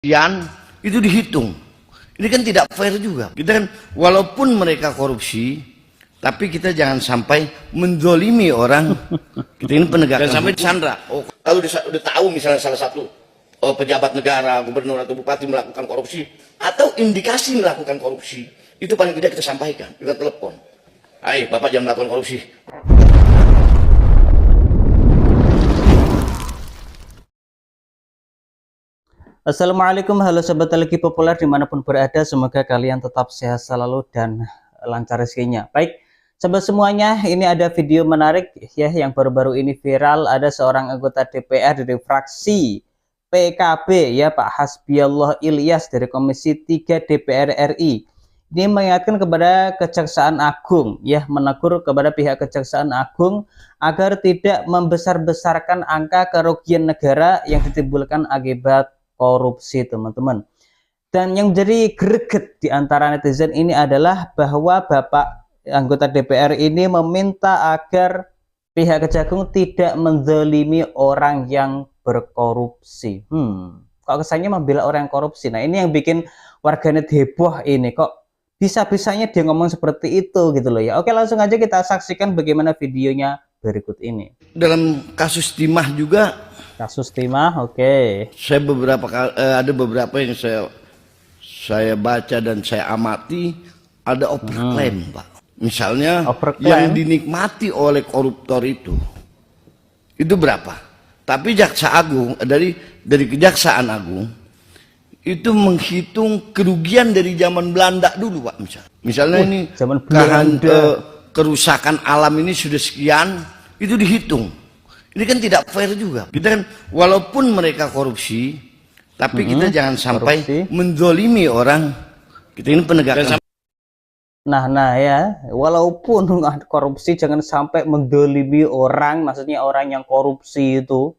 kerugian itu dihitung. Ini kan tidak fair juga. Kita kan walaupun mereka korupsi, tapi kita jangan sampai menzolimi orang. Kita ini penegakan. Dan sampai disandra. Oh, kalau udah tahu misalnya salah satu pejabat negara, gubernur atau bupati melakukan korupsi atau indikasi melakukan korupsi, itu paling tidak kita sampaikan, kita telepon. Hai, Bapak jangan melakukan korupsi. Assalamualaikum, halo sobat Telegi Populer dimanapun berada, semoga kalian tetap sehat selalu dan lancar rezekinya. Baik, sobat semuanya, ini ada video menarik ya yang baru-baru ini viral. Ada seorang anggota DPR dari fraksi PKB ya, Pak Hasbiallah Ilyas dari Komisi 3 DPR RI. Ini mengingatkan kepada Kejaksaan Agung ya, menegur kepada pihak Kejaksaan Agung agar tidak membesar-besarkan angka kerugian negara yang ditimbulkan akibat korupsi, teman-teman. Dan yang menjadi greget di antara netizen ini adalah bahwa Bapak anggota DPR ini meminta agar pihak Kejagung tidak menzalimi orang yang berkorupsi. Kok kesannya membela orang yang korupsi? Nah, ini yang bikin warganet heboh ini. Kok bisa-bisanya dia ngomong seperti itu gitu loh ya. Oke, langsung aja kita saksikan bagaimana videonya berikut ini. Dalam kasus timah juga. Kasus timah, oke. Saya ada beberapa yang saya baca dan saya amati, ada overclaim, Pak. Misalnya yang dinikmati oleh koruptor itu berapa? Tapi Jaksa Agung dari Kejaksaan Agung itu menghitung kerugian dari zaman Belanda dulu, Pak. Misalnya ini kerusakan alam ini sudah sekian, itu dihitung. Ini kan tidak fair juga. Kita kan walaupun mereka korupsi, tapi kita jangan sampai menzolimi orang. Kita ini penegakan. Nah ya, walaupun korupsi jangan sampai menzolimi orang. Maksudnya orang yang korupsi itu.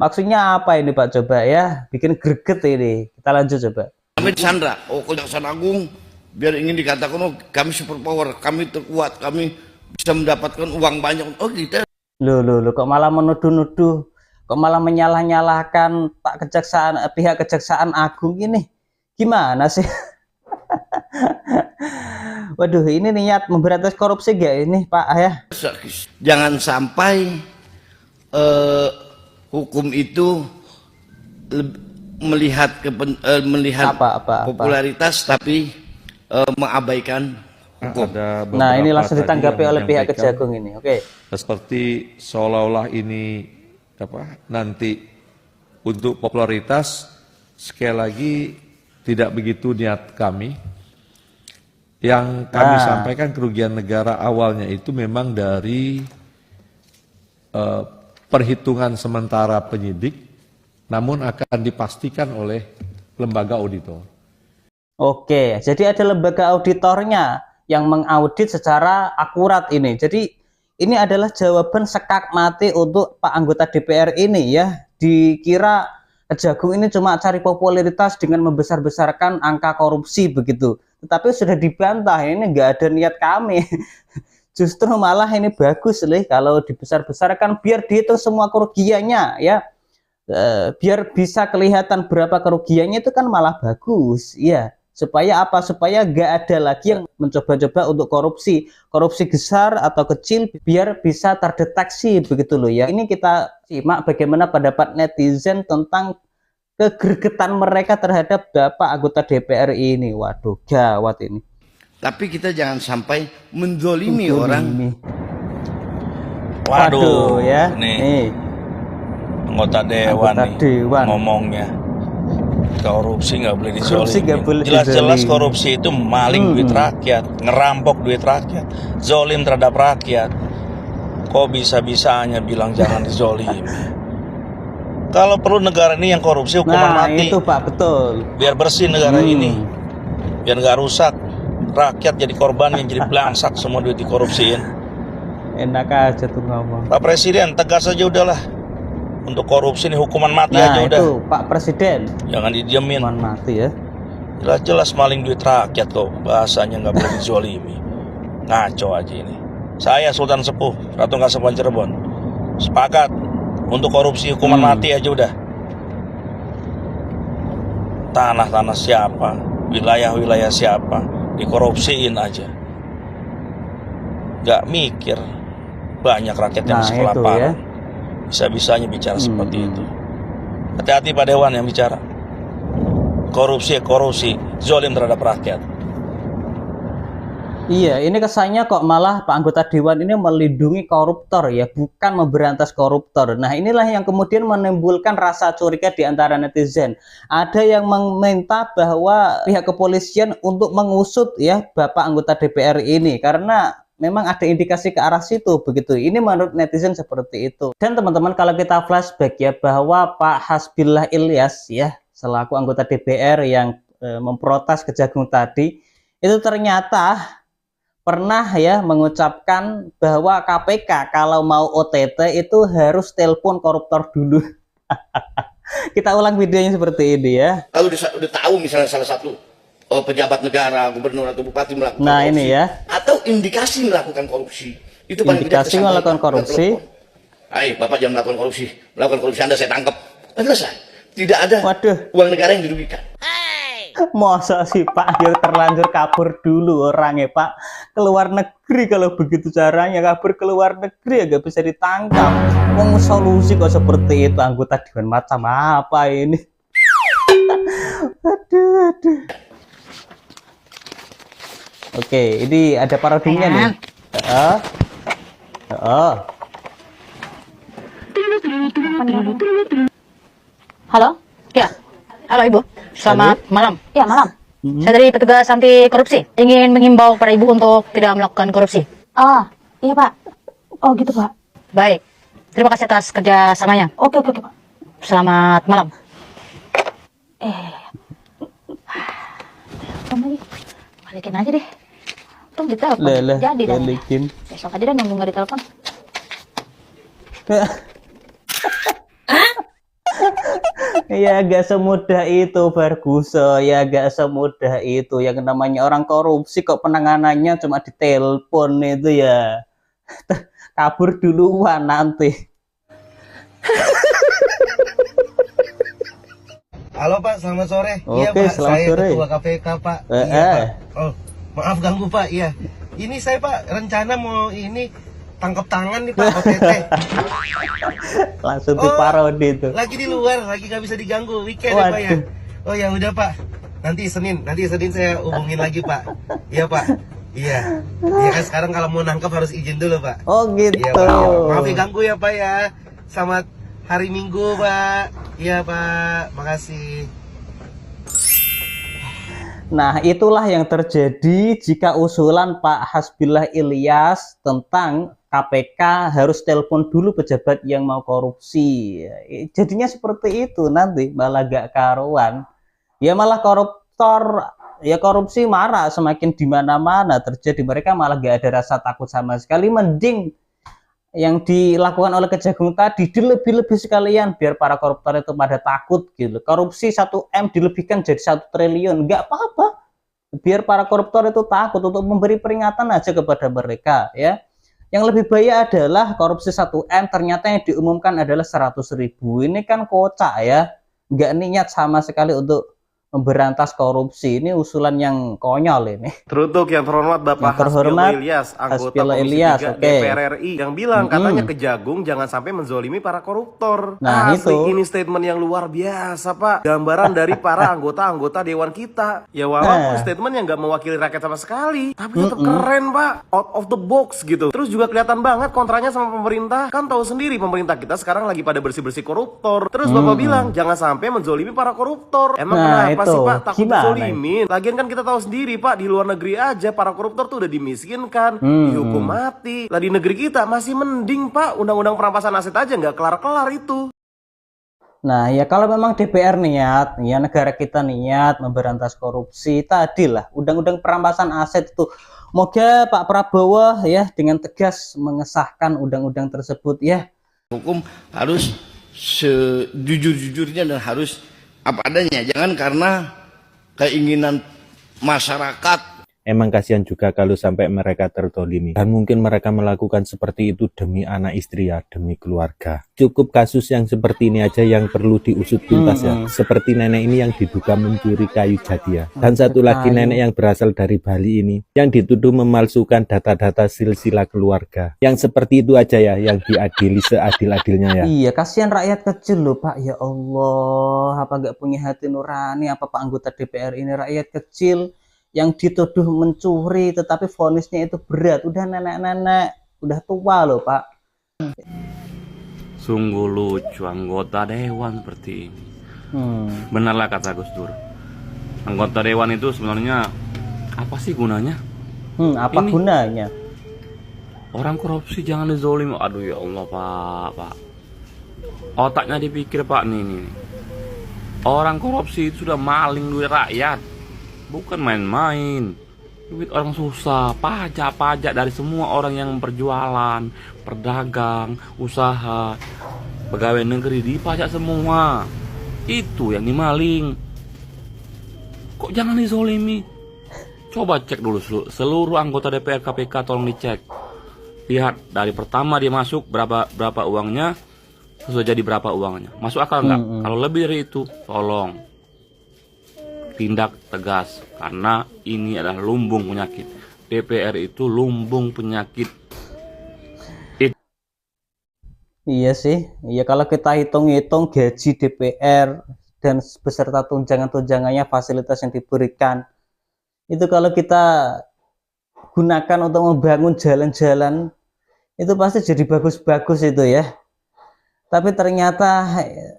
Maksudnya apa ini Pak? Coba ya, bikin greget ini. Kita lanjut coba. Kami disandra. Oh, Kejaksaan Agung biar ingin dikatakan oh kami super power, kami terkuat, kami bisa mendapatkan uang banyak. Oh kita loh kok malah menuduh-nuduh, kok malah menyalah-nyalahkan pihak Kejaksaan Agung ini, gimana sih? Waduh, ini niat memberantas korupsi gak ini Pak ya? Jangan sampai hukum itu melihat popularitas tapi mengabaikan hukum. Nah, ini langsung ditanggapi oleh pihak Kejagung ini. Oke. Seperti seolah-olah ini nanti untuk popularitas, sekali lagi tidak begitu niat kami. Yang kami sampaikan kerugian negara awalnya itu memang dari perhitungan sementara penyidik, namun akan dipastikan oleh lembaga auditor. Oke, jadi ada lembaga auditornya yang mengaudit secara akurat ini. Jadi ini adalah jawaban sekak mati untuk Pak anggota DPR ini ya. Dikira Kejagung ini cuma cari popularitas dengan membesar-besarkan angka korupsi begitu. Tetapi sudah dibantah, ini nggak ada niat kami. Justru malah ini bagus loh kalau dibesar-besarkan biar dihitung semua kerugiannya ya. Biar bisa kelihatan berapa kerugiannya itu kan malah bagus ya. Supaya apa? Supaya nggak ada lagi yang mencoba-coba untuk korupsi besar atau kecil, biar bisa terdeteksi begitu loh ya. Ini kita simak bagaimana pendapat netizen tentang kegregetan mereka terhadap Bapak anggota DPR ini. Waduh, gawat ini. Tapi kita jangan sampai menzolimi orang. Waduh ya. Nih. Anggota dewan ngomongnya. Korupsi nggak boleh dizolimi. Jelas-jelas korupsi itu maling duit rakyat, ngerampok duit rakyat, zolim terhadap rakyat. Kok bisa-bisanya bilang jangan dizolimi? Kalau perlu negara ini yang korupsi hukuman mati. Itu Pak, betul. Biar bersih negara ini, biar nggak rusak. Rakyat jadi korban yang jadi belangsak semua duit dikorupsiin. Enak aja tuh ngomong. Pak Presiden tegas aja udahlah. Untuk korupsi ini hukuman mati aja udah. Itu Pak Presiden. Jangan didiemin. Hukuman mati ya. Jelas-jelas maling duit rakyat kok. Bahasanya nggak boleh dizolimi. Ngaco aja ini. Saya Sultan Sepuh, Ratu Kasepuhan Cirebon. Sepakat untuk korupsi hukuman mati aja udah. tanah-tanah siapa, wilayah-wilayah siapa, dikorupsiin aja. Gak mikir banyak rakyat yang kelaparan. Bisa-bisanya bicara seperti itu. Hati-hati Pak Dewan yang bicara. Korupsi, zolim terhadap rakyat. Iya, ini kesannya kok malah Pak anggota Dewan ini melindungi koruptor ya, bukan memberantas koruptor. Nah, inilah yang kemudian menimbulkan rasa curiga di antara netizen. Ada yang meminta bahwa pihak kepolisian untuk mengusut ya Bapak anggota DPR ini karena memang ada indikasi ke arah situ begitu. Ini menurut netizen seperti itu. Dan teman-teman kalau kita flashback ya bahwa Pak Hasbillah Ilyas ya selaku anggota DPR yang memprotes Kejagung tadi itu ternyata pernah ya mengucapkan bahwa KPK kalau mau OTT itu harus telepon koruptor dulu. Kita ulang videonya seperti ini ya. Kalau udah tahu misalnya salah satu pejabat negara, gubernur atau bupati melakukan korupsi, ini ya, atau indikasi melakukan korupsi, itu paling indikasi melakukan korupsi. Ayo, Bapak jangan melakukan korupsi Anda saya tangkap. Selesai. Tidak ada uang negara yang dirugikan. Masa sih Pak terlanjur kabur dulu orangnya Pak keluar negeri, kalau begitu caranya kabur keluar negeri ya gak bisa ditangkap. Mau solusi kok seperti itu, anggota Dewan macam apa ini? aduh. Oke, ini ada parodinya nih. Halo? Ya. Halo Ibu. Selamat malam. Ya, malam. Saya dari petugas anti korupsi. Ingin menghimbau pada Ibu untuk tidak melakukan korupsi. Ah, iya Pak. Oh gitu Pak. Baik. Terima kasih atas kerjasamanya. Oke Pak. Selamat malam. Balikin aja deh. Untung ditelepon. Jadi dah. Balikin. Besok aja dah nunggu nggak ditelepon. Ya gak semudah itu Barguso, ya gak semudah itu. Yang namanya orang korupsi kok penanganannya cuma ditelepon itu ya. Kabur duluan nanti. Halo Pak, selamat sore. Oke, iya Pak, selamat saya sore. Ketua KPK Pak. Iya Pak. Oh, maaf ganggu Pak. Iya. Ini saya Pak rencana mau ini tangkap tangan nih Pak OTT. Langsung diparodi itu. Lagi di luar, lagi nggak bisa diganggu weekend ya Pak ya. Oh ya udah Pak. Nanti Senin saya hubungin lagi Pak. Iya Pak. Iya. Iya kan sekarang kalau mau nangkap harus izin dulu Pak. Oh gitu. Iya, Pak, ya. Maaf ya ganggu ya Pak ya. Selamat hari Minggu Pak. Iya Pak. Makasih. Nah, itulah yang terjadi jika usulan Pak Hasbillah Ilyas tentang KPK harus telepon dulu pejabat yang mau korupsi. Jadinya seperti itu nanti, malah gak karuan. Ya malah koruptor, ya korupsi marah semakin di mana-mana terjadi. Mereka malah gak ada rasa takut sama sekali. Mending yang dilakukan oleh Kejagung tadi dilebih-lebih sekalian biar para koruptor itu pada takut gitu. Korupsi 1M dilebihkan jadi 1 triliun, nggak apa-apa. Biar para koruptor itu takut untuk memberi peringatan aja kepada mereka ya. Yang lebih bahaya adalah korupsi 1M ternyata yang diumumkan adalah 100.000. Ini kan kocak ya. Nggak niat sama sekali untuk memberantas korupsi. Ini usulan yang konyol ini. Teruntuk yang terhormat Bapak Hasbillah Ilyas, anggota Komisi 3 DPR RI, yang bilang katanya Kejagung jangan sampai menzolimi para koruptor. Nah, asli, itu ini statement yang luar biasa Pak. Gambaran dari para anggota-anggota Dewan kita. Ya walaupun statement yang nggak mewakili rakyat sama sekali, tapi tetap keren Pak. Out of the box gitu. Terus juga kelihatan banget kontranya sama pemerintah. Kan tahu sendiri pemerintah kita sekarang lagi pada bersih-bersih koruptor. Terus Bapak bilang jangan sampai menzolimi para koruptor. Emang kenapa sih Pak takut dizolimin? Lagian kan kita tahu sendiri Pak, di luar negeri aja para koruptor tuh udah dimiskinkan, dihukum mati. Lah di negeri kita masih mending Pak, undang-undang perampasan aset aja nggak kelar-kelar itu. Nah ya kalau memang DPR niat, ya negara kita niat memberantas korupsi, tadilah undang-undang perampasan aset itu. Moga Pak Prabowo ya dengan tegas mengesahkan undang-undang tersebut ya. Hukum harus sejujur-jujurnya dan harus apa adanya. Jangan karena keinginan masyarakat Emang kasihan juga kalau sampai mereka tertolimi. Dan mungkin mereka melakukan seperti itu demi anak istri ya, demi keluarga. Cukup kasus yang seperti ini aja yang perlu diusut tuntas ya. Seperti nenek ini yang diduga mencuri kayu jati ya. Dan satu lagi nenek yang berasal dari Bali ini, yang dituduh memalsukan data-data silsilah keluarga. Yang seperti itu aja ya, yang diadili seadil-adilnya ya. Iya, kasihan rakyat kecil loh Pak. Ya Allah, apa nggak punya hati nurani apa Pak anggota DPR ini, rakyat kecil yang dituduh mencuri tetapi vonisnya itu berat, udah nenek-nenek, udah tua loh Pak. Sungguh lucu anggota dewan seperti ini. Benarlah kata Gus Dur, anggota dewan itu sebenarnya apa sih gunanya? Apa gunanya? Orang korupsi jangan dizolim. Aduh ya Allah Pak. Otaknya dipikir Pak nih. Orang korupsi itu sudah maling duit rakyat. Bukan main-main. Duit orang susah, pajak dari semua orang yang berjualan, berdagang, usaha, pegawai negeri dipajak semua. Itu yang dimaling. Kok jangan dizolimi? Coba cek dulu seluruh anggota DPR KPK, tolong dicek. Lihat dari pertama dia masuk berapa uangnya, sudah jadi berapa uangnya. Masuk akal nggak? Kalau lebih dari itu, tolong tindak tegas, karena ini adalah lumbung penyakit. DPR itu lumbung penyakit. Iya sih, iya kalau kita hitung-hitung gaji DPR dan beserta tunjangan-tunjangannya, fasilitas yang diberikan, itu kalau kita gunakan untuk membangun jalan-jalan, itu pasti jadi bagus-bagus itu ya. Tapi ternyata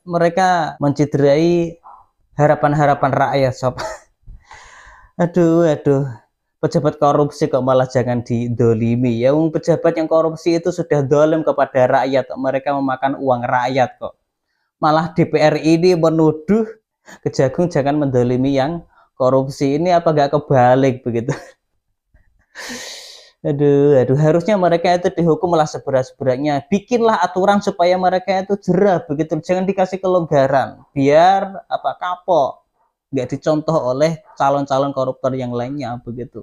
mereka menciderai harapan-harapan rakyat sob. Aduh, pejabat korupsi kok malah jangan didolimi ya. Pejabat yang korupsi itu sudah dolim kepada rakyat, mereka memakan uang rakyat kok. Malah DPR ini menuduh Kejagung jangan mendolimi yang korupsi. Ini apa gak kebalik begitu? Aduh, harusnya mereka itu dihukumlah seberat-beratnya. Bikinlah aturan supaya mereka itu jerah begitu. Jangan dikasih kelonggaran. Biar kapok, nggak dicontoh oleh calon-calon koruptor yang lainnya begitu.